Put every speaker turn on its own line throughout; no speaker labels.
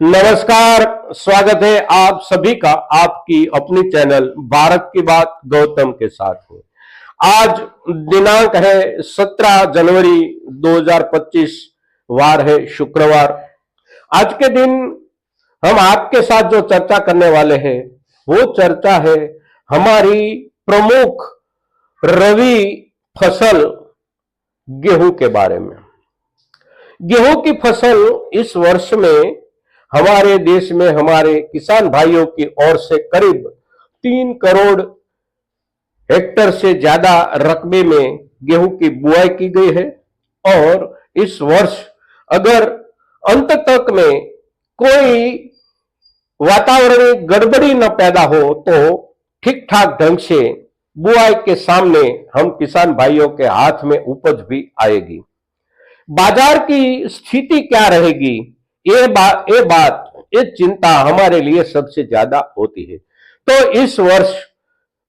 नमस्कार। स्वागत है आप सभी का आपकी अपनी चैनल भारत की बात गौतम के साथ में। आज दिनांक है 17 जनवरी 2025, वार है शुक्रवार। आज के दिन हम आपके साथ जो चर्चा करने वाले हैं वो चर्चा है हमारी प्रमुख रवि फसल गेहूं के बारे में। गेहूं की फसल इस वर्ष में हमारे देश में हमारे किसान भाइयों की ओर से करीब 3 करोड़ हेक्टेयर से ज्यादा रकबे में गेहूं की बुआई की गई है। और इस वर्ष अगर अंत तक में कोई वातावरणीय गड़बड़ी न पैदा हो तो ठीक ठाक ढंग से बुआई के सामने हम किसान भाइयों के हाथ में उपज भी आएगी। बाजार की स्थिति क्या रहेगी, ये चिंता हमारे लिए सबसे ज्यादा होती है। तो इस वर्ष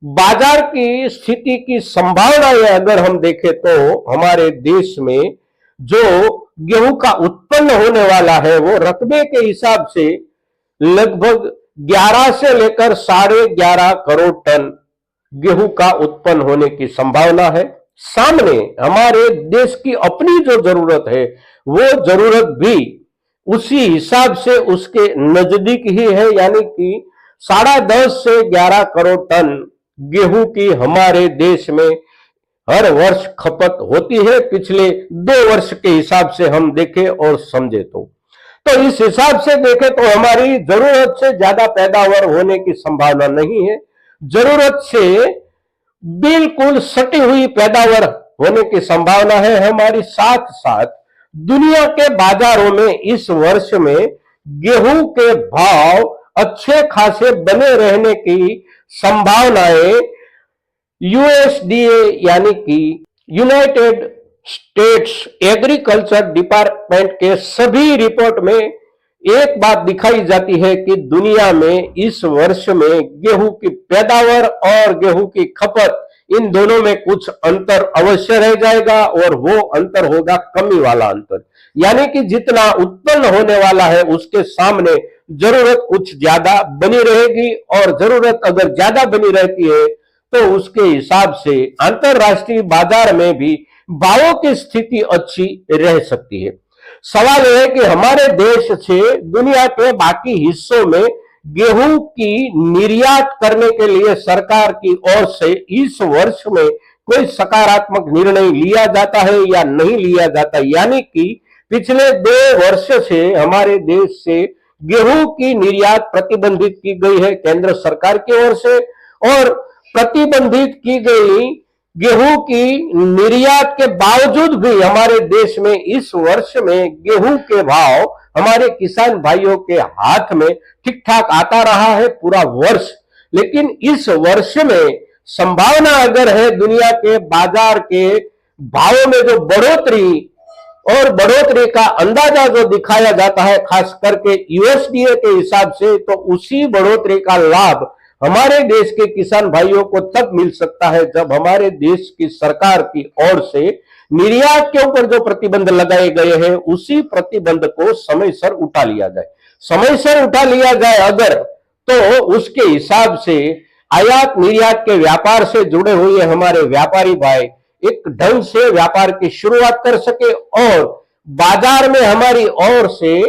बाजार की स्थिति की संभावनाएं अगर हम देखें तो हमारे देश में जो गेहूं का उत्पन्न होने वाला है वो रकबे के हिसाब से लगभग 11 से लेकर 11.5 करोड़ टन गेहूं का उत्पन्न होने की संभावना है। सामने हमारे देश की अपनी जो जरूरत है वो जरूरत भी उसी हिसाब से उसके नजदीक ही है, यानी कि 10.5 से 11 करोड़ टन गेहूं की हमारे देश में हर वर्ष खपत होती है। पिछले 2 वर्ष के हिसाब से हम देखें और समझे तो इस हिसाब से देखें तो हमारी जरूरत से ज्यादा पैदावार होने की संभावना नहीं है। जरूरत से बिल्कुल सटी हुई पैदावार होने की संभावना है हमारी। साथ साथ दुनिया के बाजारों में इस वर्ष में गेहूं के भाव अच्छे खासे बने रहने की संभावनाएं यूएसडीए यानी कि यूनाइटेड स्टेट्स एग्रीकल्चर डिपार्टमेंट के सभी रिपोर्ट में एक बात दिखाई जाती है कि दुनिया में इस वर्ष में गेहूं की पैदावार और गेहूं की खपत इन दोनों में कुछ अंतर अवश्य रह जाएगा और वो अंतर होगा कमी वाला अंतर, यानी कि जितना उत्पन्न होने वाला है उसके सामने जरूरत कुछ ज्यादा बनी रहेगी। और जरूरत अगर ज्यादा बनी रहती है तो उसके हिसाब से अंतरराष्ट्रीय बाजार में भी भावों की स्थिति अच्छी रह सकती है। सवाल यह है कि हमारे देश से दुनिया के बाकी हिस्सों में गेहूं की निर्यात करने के लिए सरकार की ओर से इस वर्ष में कोई सकारात्मक निर्णय लिया जाता है या नहीं लिया जाता, यानी कि पिछले 2 वर्ष से हमारे देश से गेहूं की निर्यात प्रतिबंधित की गई है केंद्र सरकार की ओर से। और प्रतिबंधित की गई गेहूं की निर्यात के बावजूद भी हमारे देश में इस वर्ष में गेहूं के भाव हमारे किसान भाइयों के हाथ में ठीक ठाक आता रहा है पूरा वर्ष। लेकिन इस वर्ष में संभावना अगर है दुनिया के बाजार के भावों में जो बढ़ोतरी का अंदाजा जो दिखाया जाता है खास करके यूएसडीए के हिसाब से, तो उसी बढ़ोतरी का लाभ हमारे देश के किसान भाइयों को तब मिल सकता है जब हमारे देश की सरकार की ओर से निर्यात के ऊपर जो प्रतिबंध लगाए गए हैं उसी प्रतिबंध को समयसर उठा लिया जाए। समयसर उठा लिया जाए अगर, तो उसके हिसाब से आयात निर्यात के व्यापार से जुड़े हुए हमारे व्यापारी भाई एक ढंग से व्यापार की शुरुआत कर सके और बाजार में हमारी ओर से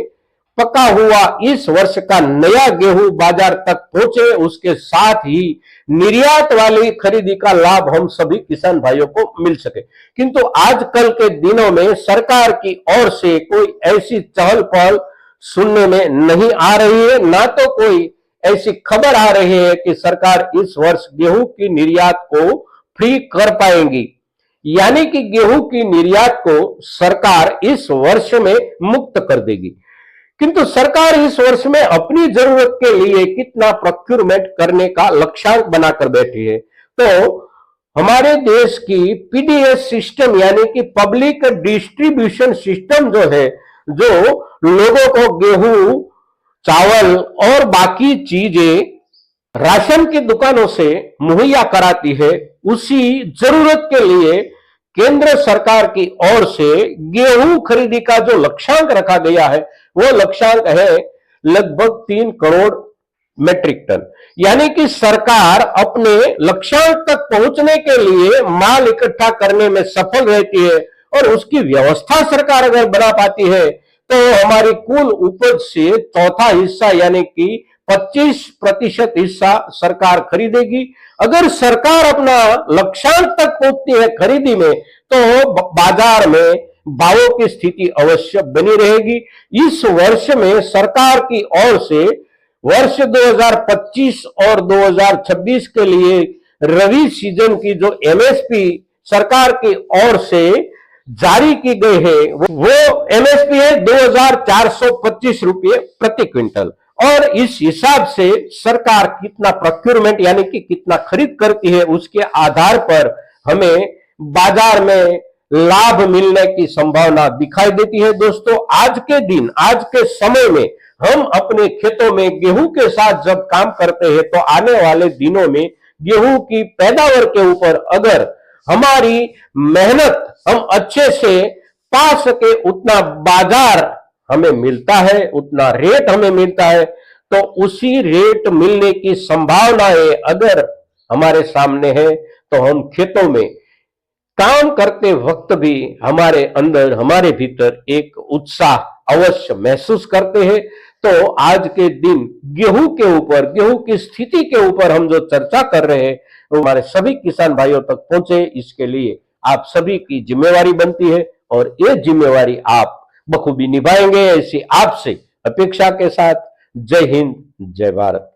पका हुआ इस वर्ष का नया गेहूं बाजार तक पहुंचे, उसके साथ ही निर्यात वाली खरीदी का लाभ हम सभी किसान भाइयों को मिल सके। किंतु आजकल के दिनों में सरकार की ओर से कोई ऐसी चहल पहल सुनने में नहीं आ रही है, ना तो कोई ऐसी खबर आ रही है कि सरकार इस वर्ष गेहूं की निर्यात को फ्री कर पाएंगी, यानी कि गेहूं की निर्यात को सरकार इस वर्ष में मुक्त कर देगी। किंतु सरकार इस वर्ष में अपनी जरूरत के लिए कितना प्रोक्यूरमेंट करने का लक्ष्यांक बनाकर बैठी है। तो हमारे देश की पीडीएस सिस्टम यानी कि पब्लिक डिस्ट्रीब्यूशन सिस्टम जो है, जो लोगों को गेहूं, चावल और बाकी चीजें राशन की दुकानों से मुहैया कराती है, उसी जरूरत के लिए केंद्र सरकार की ओर से गेहूं खरीदी का जो लक्ष्यांक रखा गया है वो लक्ष्यांक है लगभग 3 करोड़ मेट्रिक टन। यानी कि सरकार अपने लक्ष्यांक तक पहुंचने के लिए माल इकट्ठा करने में सफल रहती है, और उसकी व्यवस्था सरकार अगर बना पाती है तो हमारी कुल उपज से चौथा हिस्सा यानी कि 25% हिस्सा सरकार खरीदेगी। अगर सरकार अपना लक्ष्यांक तक पहुंचती है खरीदी में, तो बाजार में भावों की स्थिति अवश्य बनी रहेगी। इस वर्ष में सरकार की ओर से वर्ष 2025 और 2026 के लिए रबी सीजन की जो एमएसपी सरकार की ओर से जारी की गई है, वो एमएसपी है 2425 रुपये प्रति क्विंटल। और इस हिसाब से सरकार कितना प्रोक्योरमेंट यानी कि कितना खरीद करती है, उसके आधार पर हमें बाजार में लाभ मिलने की संभावना दिखाई देती है। दोस्तों, आज के दिन, आज के समय में हम अपने खेतों में गेहूं के साथ जब काम करते हैं, तो आने वाले दिनों में गेहूं की पैदावार के ऊपर अगर हमारी मेहनत हम अच्छे से पा सके, उतना बाजार हमें मिलता है, उतना रेट हमें मिलता है, तो उसी रेट मिलने की संभावनाएं अगर हमारे सामने है, तो हम खेतों में काम करते वक्त भी हमारे अंदर, हमारे भीतर एक उत्साह अवश्य महसूस करते हैं। तो आज के दिन गेहूं के ऊपर, गेहूं की स्थिति के ऊपर हम जो चर्चा कर रहे हैं, वो हमारे सभी किसान भाइयों तक पहुंचे, इसके लिए आप सभी की जिम्मेवारी बनती है, और ये जिम्मेवारी आप बखूबी निभाएंगे, ऐसी आपसे अपेक्षा के साथ। जय हिंद, जय भारत।